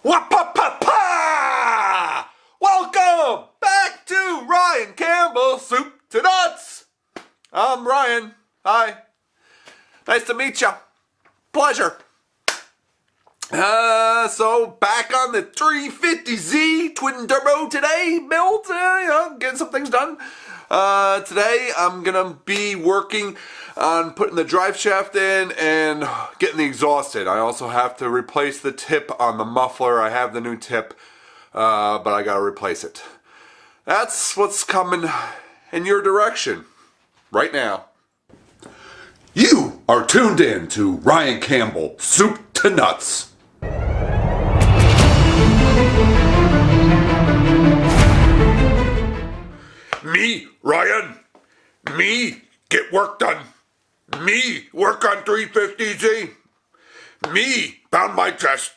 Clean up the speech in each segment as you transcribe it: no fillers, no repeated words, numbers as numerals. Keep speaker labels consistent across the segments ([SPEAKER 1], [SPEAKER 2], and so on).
[SPEAKER 1] Wah-pa-pa-pa! Welcome back to Ryan Campbell's Soup to Nuts. I'm Ryan. Hi. Nice to meet ya. Pleasure. So back on the 350Z twin turbo today, build, getting some things done. Today I'm gonna be working on putting the drive shaft in and getting the exhaust in. I also have to replace the tip on the muffler. I have the new tip, but I gotta replace it. That's what's coming in your direction right now. You are tuned in to Ryan Campbell Soup to Nuts. Me, Ryan. Me, get work done. Me, work on 350Z. Me, pound my chest.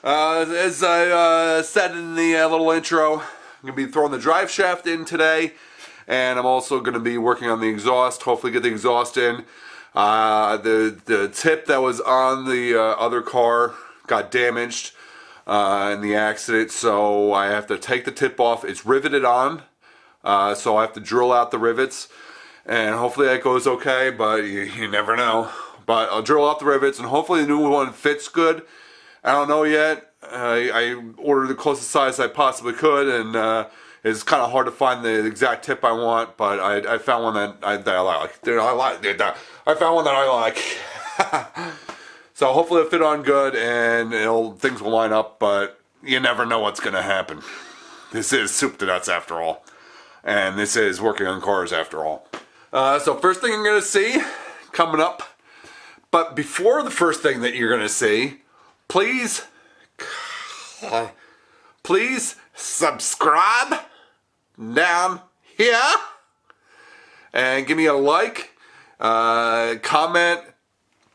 [SPEAKER 1] As I said in the little intro, I'm going to be throwing the drive shaft in today, and I'm also going to be working on the exhaust, hopefully get the exhaust in. The tip that was on the other car got damaged in the accident, so I have to take the tip off. It's riveted on, so I have to drill out the rivets, and hopefully that goes okay, but you never know. But I'll drill out the rivets, and hopefully the new one fits good. I don't know yet. I ordered the closest size I possibly could, and it's kind of hard to find the exact tip I want, but I found one that I like. I found one that I like. So hopefully it'll fit on good, and things will line up, but you never know what's going to happen. This is Soup to Nuts after all, and this is working on cars after all. So first thing you're going to see coming up, but before the first thing that you're going to see, please subscribe down here and give me a like, comment.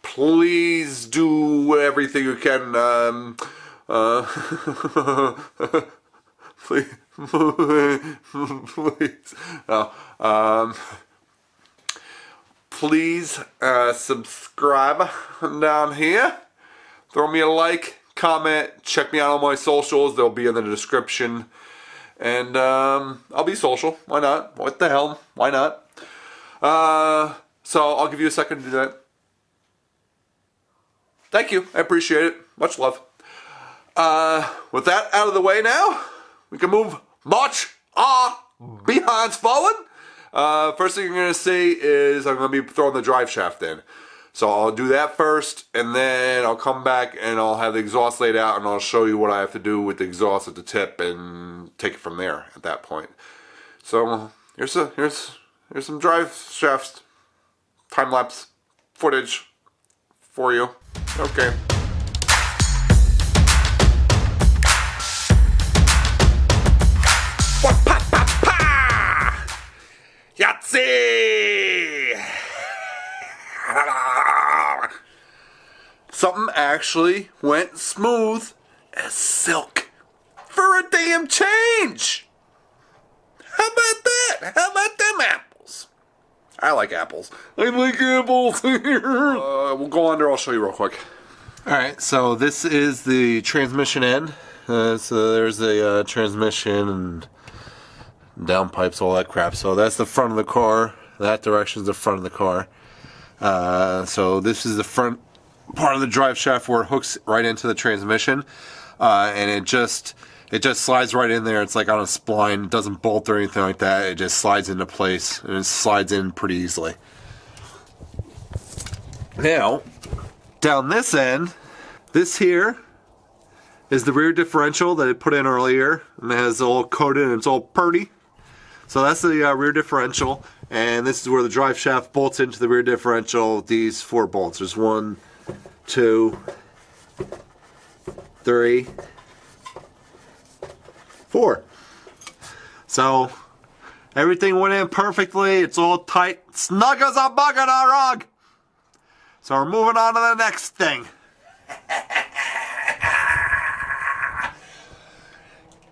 [SPEAKER 1] Please do everything you can. Please, please subscribe down here. Throw me a like, comment, check me out on my socials. They'll be in the description. And I'll be social. Why not? What the hell? Why not? So I'll give you a second to do that. Thank you. I appreciate it. Much love. With that out of the way now, we can march our behinds forward. First thing you're going to see is I'm going to be throwing the drive shaft in. So I'll do that first, and then I'll come back and I'll have the exhaust laid out, and I'll show you what I have to do with the exhaust at the tip and take it from there at that point. So here's some drive shafts time-lapse footage for you. Okay. Wah-pa-pa-pa! Yahtzee! Something actually went smooth as silk for a damn change. How about that? How about them apples? I like apples. I like apples. We'll go under. I'll show you real quick. Alright, so this is the transmission end. So there's the transmission and downpipes, all that crap. So that's the front of the car. That direction is the front of the car. So this is the front part of the drive shaft where it hooks right into the transmission, and it just slides right in there. It's like on a spline. It doesn't bolt or anything like that. It just slides into place, and it slides in pretty easily. Now, down this end, this here is the rear differential that I put in earlier, and it has all coated and it's all purty. So that's the rear differential, and this is where the drive shaft bolts into the rear differential. These 4 bolts. There's 1, 2, 3, 4. So everything went in perfectly. It's all tight, snug as a bug in a rug. So we're moving on to the next thing.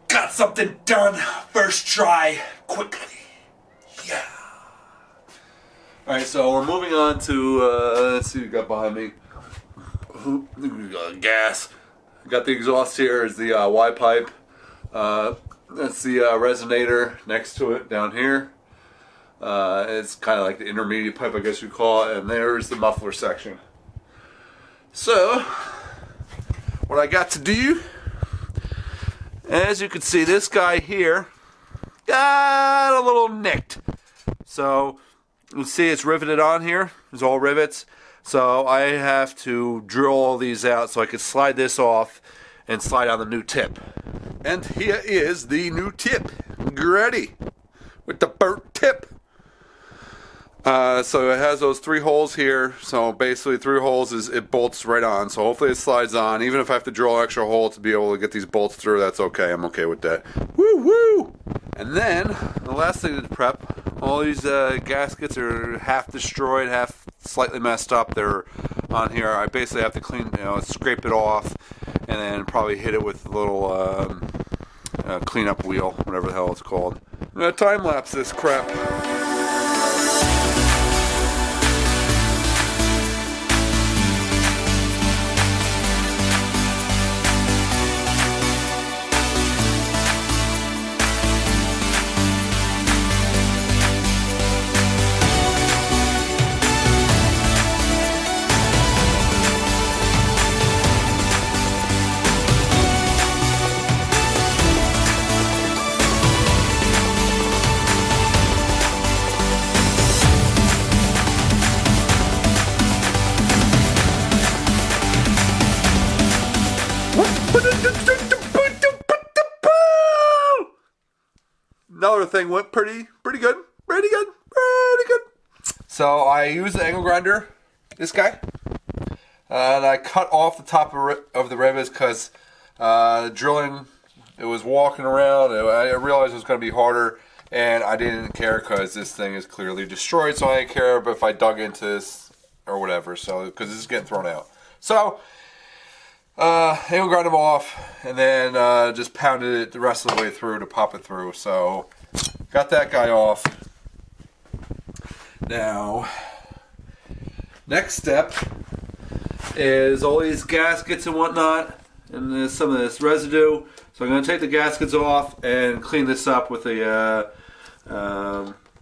[SPEAKER 1] Got something done first try quickly. Yeah. Alright, so we're moving on to, let's see what we got behind me. Gas. Got the exhaust here is the Y pipe. That's the resonator next to it down here. It's kind of like the intermediate pipe, I guess you'd call it. And there's the muffler section. So, what I got to do, as you can see, this guy here got a little nicked. So, you see it's riveted on here. It's all rivets. So I have to drill all these out so I can slide this off and slide on the new tip. And here is the new tip. GREDDY with the burnt tip. So it has those 3 holes here. So basically 3 holes is it bolts right on. So hopefully it slides on. Even if I have to drill an extra hole to be able to get these bolts through, that's okay. I'm okay with that. Woo woo! And then the last thing to prep. All these gaskets are half destroyed, half slightly messed up. They're on here. I basically have to clean, scrape it off, and then probably hit it with a little cleanup wheel, whatever the hell it's called. I'm gonna time lapse this crap. Another thing went pretty good. So I used the angle grinder, this guy, and I cut off the top of the rivets because drilling, it was walking around. I realized it was going to be harder, and I didn't care because this thing is clearly destroyed. So I didn't care if I dug into this or whatever. So because this is getting thrown out. So angle grind them off, and then just pounded it the rest of the way through to pop it through. So got that guy off. Now, next step is all these gaskets and whatnot, and there's some of this residue. So I'm going to take the gaskets off and clean this up with a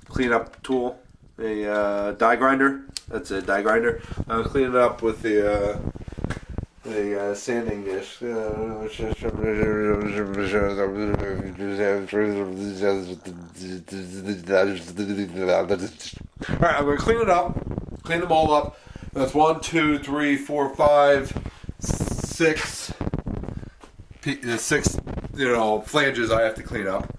[SPEAKER 1] cleanup tool, a die grinder. That's a die grinder. I'm going to clean it up with the sanding dish. Alright, I'm going to clean it up, clean them all up. That's 1, 2, 3, 4, 5, 6, 6, flanges I have to clean up.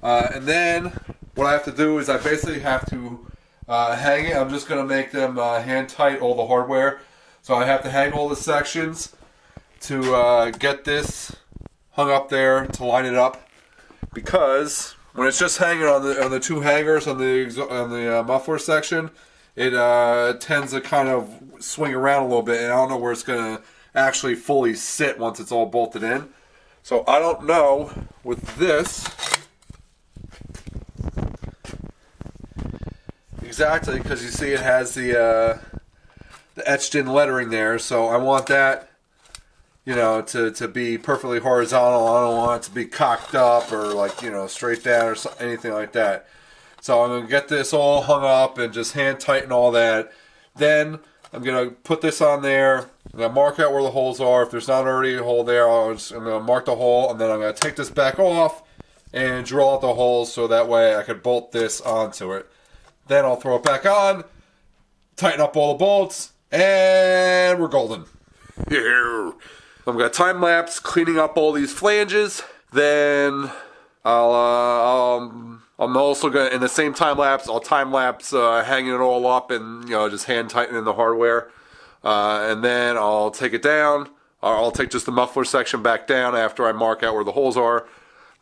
[SPEAKER 1] And then what I have to do is I basically have to hang it. I'm just going to make them hand tight, all the hardware. So I have to hang all the sections to get this hung up there to line it up, because when it's just hanging on the 2 hangers on the muffler section, it tends to kind of swing around a little bit, and I don't know where it's going to actually fully sit once it's all bolted in. So I don't know with this exactly, because you see it has the etched in lettering there, so I want that, to be perfectly horizontal. I don't want it to be cocked up or straight down or anything like that. So I'm going to get this all hung up and just hand tighten all that. Then I'm going to put this on there. I'm going to mark out where the holes are. If there's not already a hole there, I'm going to mark the hole, and then I'm going to take this back off and drill out the holes so that way I could bolt this onto it. Then I'll throw it back on, tighten up all the bolts, and we're golden. I'm going to time lapse cleaning up all these flanges. Then I'm also going to, in the same time lapse, I'll time lapse hanging it all up and just hand tightening the hardware. And then I'll take it down. I'll take just the muffler section back down after I mark out where the holes are.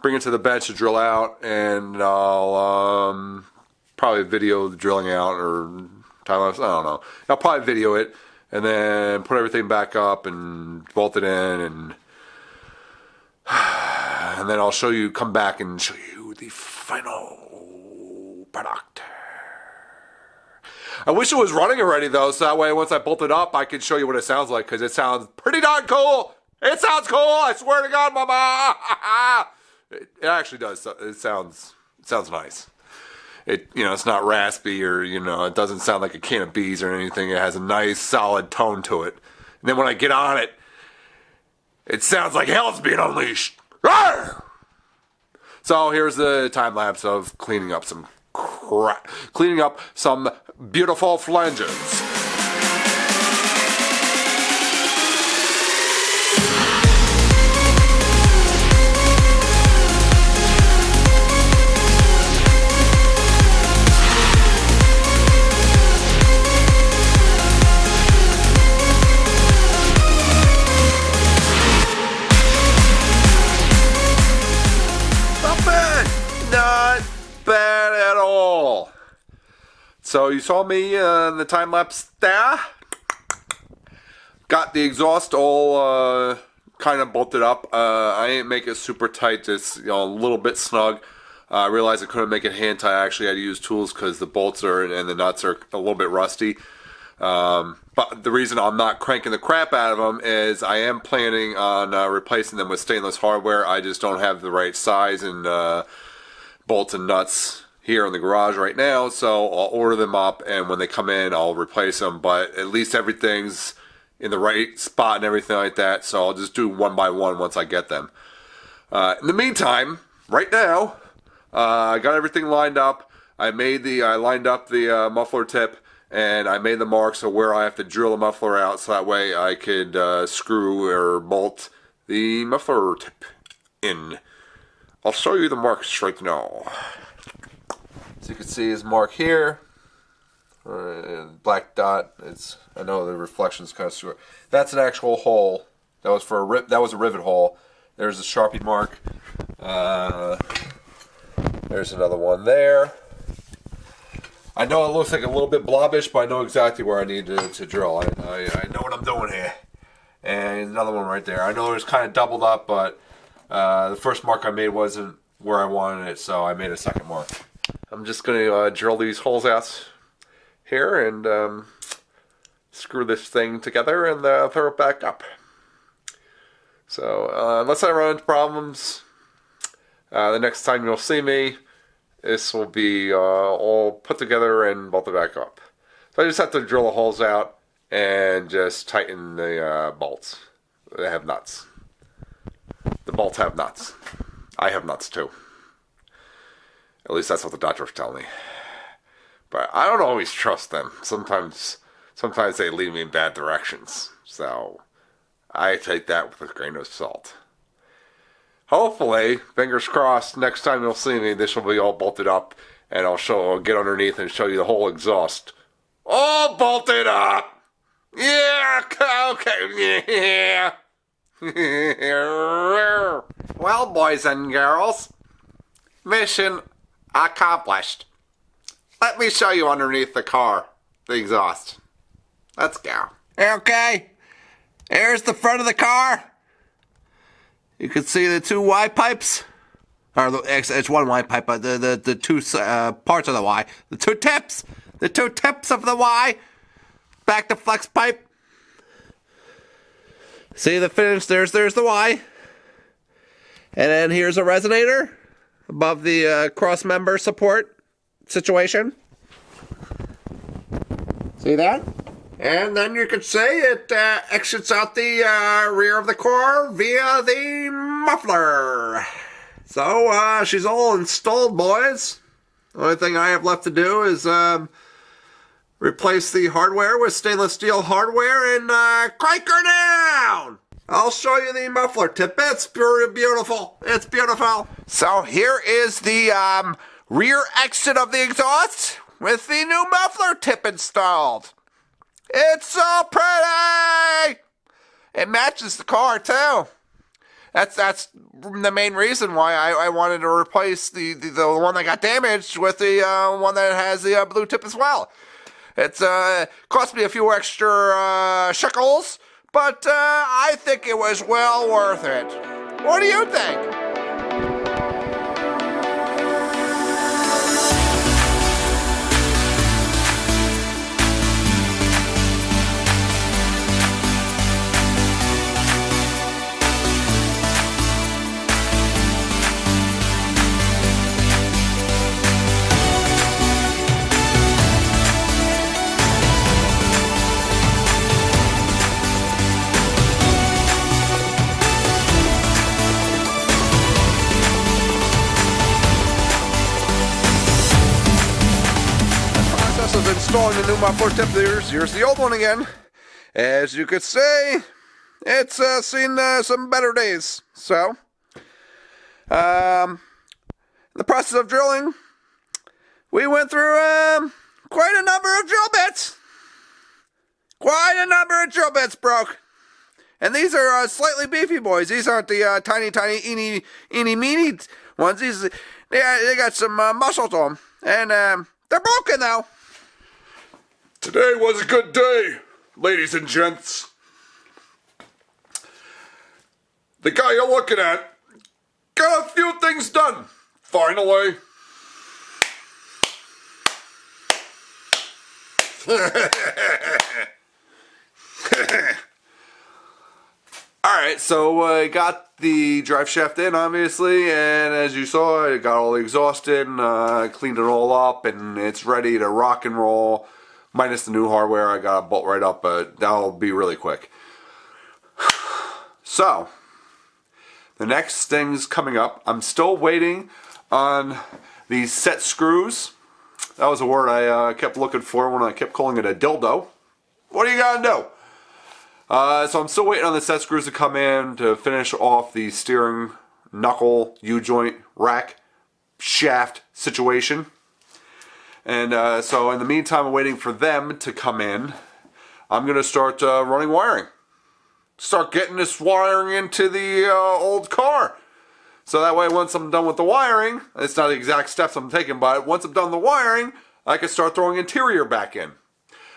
[SPEAKER 1] Bring it to the bench to drill out, and I'll probably video the drilling out or time lapse. I don't know. I'll probably video it and then put everything back up and bolt it in, and then I'll come back and show you the final product. I wish it was running already though, so that way once I bolt it up, I can show you what it sounds like, because it sounds pretty darn cool. It sounds cool, I swear to God, mama. It actually does. It sounds nice. It's not raspy or, it doesn't sound like a can of bees or anything. It has a nice solid tone to it. And then when I get on it, it sounds like hell's being unleashed. Rawr! So here's the time lapse of cleaning up some crap. Cleaning up some beautiful flanges. Not bad at all. So you saw me in the time lapse there. Got the exhaust all kind of bolted up. I didn't make it super tight, just a little bit snug. I realized I couldn't make it hand tight. I actually had to use tools because the bolts and the nuts are a little bit rusty. But the reason I'm not cranking the crap out of them is I am planning on replacing them with stainless hardware. I just don't have the right size and bolts and nuts here in the garage right now, so I'll order them up, and when they come in I'll replace them, but at least everything's in the right spot and everything like that, so I'll just do one by one once I get them. In the meantime, right now, I got everything lined up. I lined up the muffler tip, and I made the marks of where I have to drill the muffler out, so that way I could screw or bolt the muffler tip in. I'll show you the marks right now. So you can see his mark here. Black dot. I know the reflection's kind of short. That's an actual hole. That was a rivet hole. There's a Sharpie mark. There's another one there. I know it looks like a little bit blobbish, but I know exactly where I need to drill. I know what I'm doing here. And another one right there. I know it was kind of doubled up, but the first mark I made wasn't where I wanted it, so I made a second mark. I'm just going to drill these holes out here and screw this thing together and throw it back up. So unless I run into problems, the next time you'll see me, this will be all put together and bolted back up. So I just have to drill the holes out and just tighten the bolts. They have nuts. The bolts have nuts. I have nuts too. At least that's what the doctors tell me. But I don't always trust them. Sometimes they lead me in bad directions. So I take that with a grain of salt. Hopefully, fingers crossed, next time you'll see me, this will be all bolted up, and I'll get underneath and show you the whole exhaust. All bolted up! Yeah, okay, yeah. Well, boys and girls, mission accomplished. Let me show you underneath the car, the exhaust. Let's go. Okay, here's the front of the car. You can see the two Y pipes. Or it's one Y pipe, but the two parts of the Y. The two tips. The two tips of the Y. Back to flex pipe. See the finish? There's the Y. And then here's a resonator above the cross member support situation. See that? And then you can see it exits out the rear of the car via the muffler. So she's all installed, boys. The only thing I have left to do is replace the hardware with stainless steel hardware and crank her down. I'll show you the muffler tip. It's beautiful. It's beautiful. So here is the rear exit of the exhaust with the new muffler tip installed. It's so pretty. It matches the car too. That's the main reason why I wanted to replace the one that got damaged with the one that has the blue tip as well. It's cost me a few extra shekels, but I think it was well worth it. What do you think? the new muffler tip. Here's the old one again. As you could see, it's seen some better days. So, in the process of drilling, we went through quite a number of drill bits. Quite a number of drill bits broke. And these are slightly beefy boys. These aren't the tiny, eeny, meeny ones. These, they got some muscle to them. And they're broken now. Today was a good day, ladies and gents. The guy you're looking at got a few things done, finally. Alright, so I got the drive shaft in, obviously, and as you saw, I got all the exhaust in, cleaned it all up, and it's ready to rock and roll. Minus the new hardware, I got to bolt right up, but that'll be really quick. So, the next thing's coming up. I'm still waiting on these set screws. That was a word I kept looking for when I kept calling it a dildo. What are you gonna do? So I'm still waiting on the set screws to come in to finish off the steering knuckle U-joint rack shaft situation. And so in the meantime, I'm waiting for them to come in. I'm going to start running wiring. Start getting this wiring into the old car. So that way, once I'm done with the wiring, it's not the exact steps I'm taking, but once I'm done with the wiring, I can start throwing interior back in.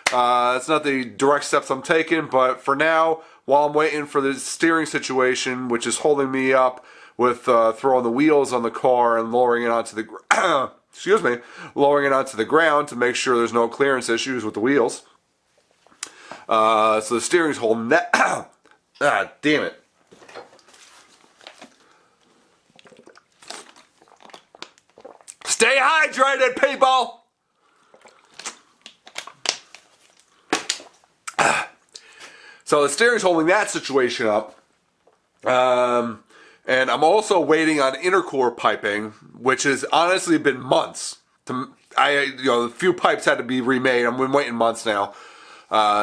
[SPEAKER 1] It's not the direct steps I'm taking, but for now, while I'm waiting for the steering situation, which is holding me up with throwing the wheels on the car and lowering it onto the excuse me, lowering it onto the ground to make sure there's no clearance issues with the wheels. So the steering's holding that. Ah, damn it. Stay hydrated, people! So the steering's holding that situation up. And I'm also waiting on intercore piping, which has honestly been months. A few pipes had to be remade. I've been waiting months now.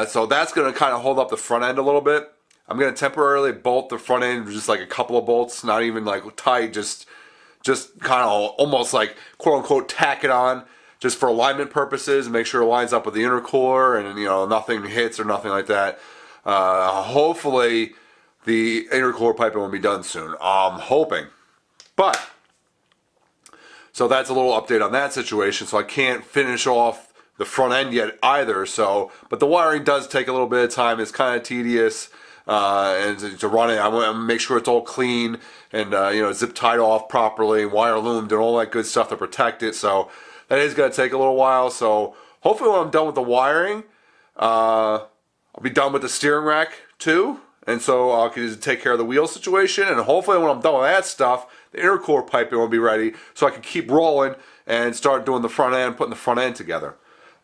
[SPEAKER 1] So that's going to kind of hold up the front end a little bit. I'm going to temporarily bolt the front end, just like a couple of bolts, not even like tight, just kind of almost like quote unquote tack it on, just for alignment purposes, and make sure it lines up with the intercore, and nothing hits or nothing like that. Hopefully the intercore piping will be done soon. I'm hoping. But, so that's a little update on that situation. So I can't finish off the front end yet either. So, but the wiring does take a little bit of time. It's kind of tedious. And to run it, I want to make sure it's all clean and, zip tied off properly, wire loomed and all that good stuff to protect it. So that is going to take a little while. So hopefully when I'm done with the wiring, I'll be done with the steering rack too. And so I can take care of the wheel situation, and hopefully when I'm done with that stuff, the intercore piping will be ready so I can keep rolling and start doing the front end, putting the front end together.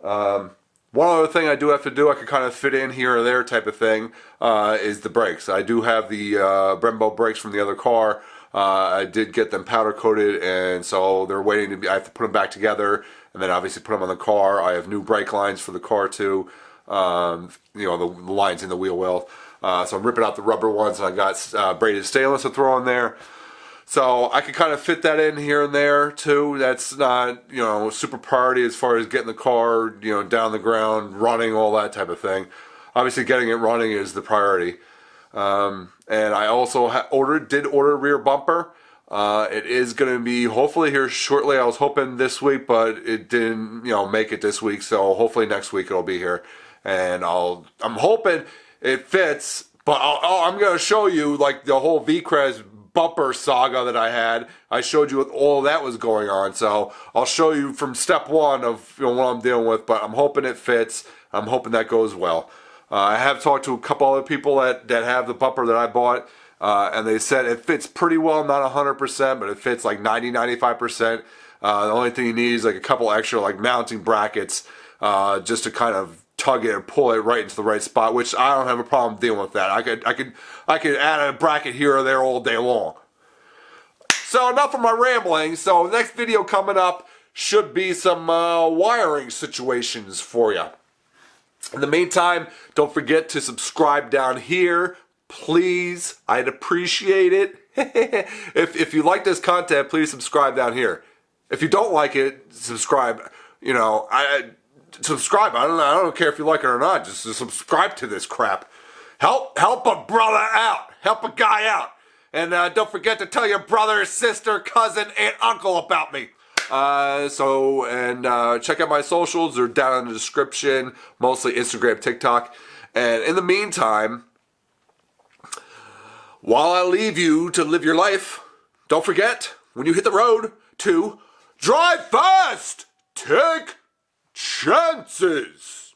[SPEAKER 1] One other thing I do have to do, I can kind of fit in here or there type of thing, is the brakes. I do have the Brembo brakes from the other car. I did get them powder coated, and so they're waiting to be, I have to put them back together and then obviously put them on the car. I have new brake lines for the car too, the lines in the wheel well. So I'm ripping out the rubber ones, and I got braided stainless to throw in there. So I can kind of fit that in here and there too. That's not, super priority as far as getting the car, down the ground, running, all that type of thing. Obviously getting it running is the priority. And I also did order a rear bumper. It is going to be hopefully here shortly. I was hoping this week, but it didn't, make it this week. So hopefully next week it'll be here. And I'm hoping it fits, but I'm going to show you like the whole V-Crest bumper saga that I had. I showed you what all that was going on, so I'll show you from step one of what I'm dealing with, but I'm hoping it fits. I'm hoping that goes well. I have talked to a couple other people that have the bumper that I bought, and they said it fits pretty well, not 100%, but it fits like 90-95%. The only thing you need is like a couple extra like mounting brackets just to kind of tug it and pull it right into the right spot, which I don't have a problem dealing with that. I could add a bracket here or there all day long. So enough of my rambling. So next video coming up should be some wiring situations for you. In the meantime, don't forget to subscribe down here. Please, I'd appreciate it. If you like this content, please subscribe down here. If you don't like it, subscribe. You know, subscribe. I don't care if you like it or not. Just subscribe to this crap. Help a brother out. Help a guy out. And don't forget to tell your brother, sister, cousin, aunt, uncle about me. Check out my socials. They're down in the description. Mostly Instagram, TikTok. And in the meantime, while I leave you to live your life, don't forget, when you hit the road, to drive fast, take chances.